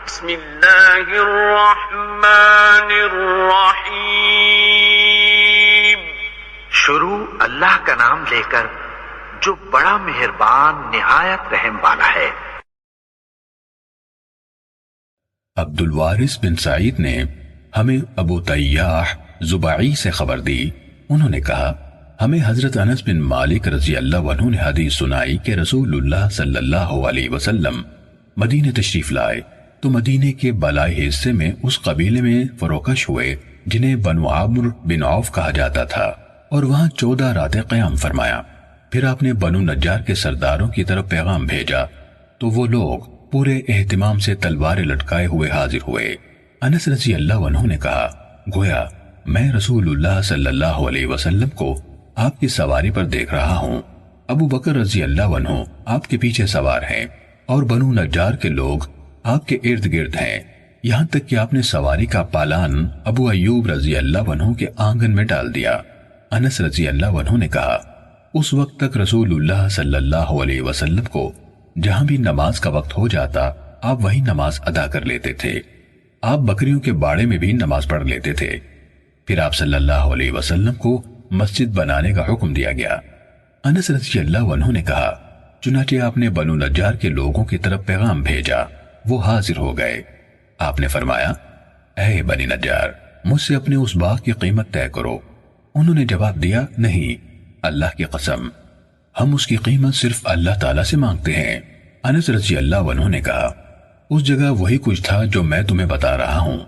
بسم اللہ الرحمن الرحیم۔ شروع اللہ کا نام لے کر جو بڑا مہربان نہایت رحم والا ہے۔ عبد الوارث بن سعید نے ہمیں ابو طیاح زبعی سے خبر دی، انہوں نے کہا ہمیں حضرت انس بن مالک رضی اللہ عنہ نے حدیث سنائی کہ رسول اللہ صلی اللہ علیہ وسلم مدینے تشریف لائے تو مدینے کے بالائی حصے میں اس قبیلے میں فروکش ہوئے جنہیں بنو عمرو بن عوف کہا جاتا تھا، اور وہاں 14 راتیں قیام فرمایا۔ پھر آپ نے بنو نجار کے سرداروں کی طرف پیغام بھیجا تو وہ لوگ پورے اہتمام سے تلواریں لٹکائے ہوئے حاضر ہوئے۔ انس رضی اللہ عنہ نے کہا گویا میں رسول اللہ صلی اللہ علیہ وسلم کو آپ کی سواری پر دیکھ رہا ہوں، ابو بکر رضی اللہ عنہ آپ کے پیچھے سوار ہیں اور بنو نجار کے لوگ آپ کے ارد گرد ہیں، یہاں تک کہ آپ نے سواری کا پالان ابو ایوب رضی اللہ عنہ کے آنگن میں ڈال دیا۔ انس رضی اللہ عنہ نے کہا اس وقت تک رسول اللہ صلی اللہ علیہ وسلم کو جہاں بھی نماز کا وقت ہو جاتا آپ وہی نماز ادا کر لیتے تھے، آپ بکریوں کے باڑے میں بھی نماز پڑھ لیتے تھے۔ پھر آپ صلی اللہ علیہ وسلم کو مسجد بنانے کا حکم دیا گیا۔ انس رضی اللہ عنہ نے کہا چنانچہ آپ نے بنو نجار کے لوگوں کی طرف پیغام بھیجا، وہ حاضر ہو گئے۔ آپ نے فرمایا اے بنی نجار مجھ سے اپنے اس باغ کی قیمت طے کرو۔ انہوں نے جواب دیا نہیں، اللہ کی قسم ہم اس کی قیمت صرف اللہ تعالیٰ سے مانگتے ہیں۔ انس رضی اللہ عنہ نے کہا اس جگہ وہی کچھ تھا جو میں تمہیں بتا رہا ہوں،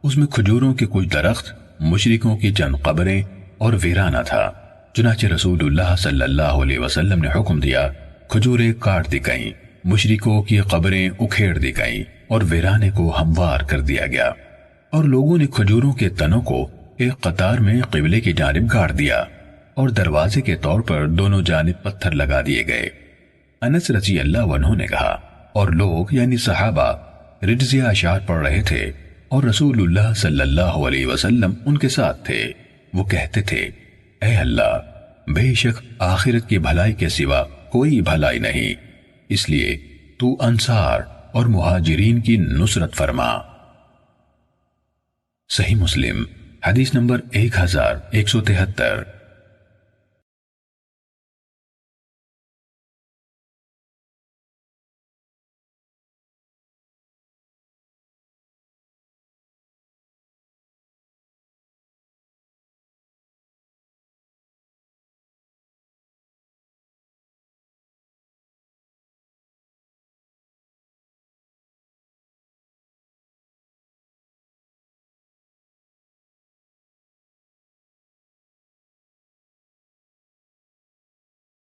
اس میں کھجوروں کے کچھ درخت، مشرکوں کی چند قبریں اور ویرانہ تھا۔ چنانچہ رسول اللہ صلی اللہ علیہ وسلم نے حکم دیا کھجوریں کاٹ دی گئیں، مشرکوں کی قبریں اکھیڑ دی گئیں اور ویرانے کو ہموار کر دیا گیا، اور لوگوں نے کھجوروں کے تنوں کو ایک قطار میں قبلے کی جانب گاڑ دیا اور دروازے کے طور پر دونوں جانب پتھر لگا دیے گئے۔ انس رضی اللہ عنہ نے کہا اور لوگ یعنی صحابہ رجزیہ اشعار پڑھ رہے تھے اور رسول اللہ صلی اللہ علیہ وسلم ان کے ساتھ تھے، وہ کہتے تھے اے اللہ بے شک آخرت کی بھلائی کے سوا کوئی بھلائی نہیں، اس لیے تو انصار اور مہاجرین کی نصرت فرما۔ صحیح مسلم حدیث نمبر 1173۔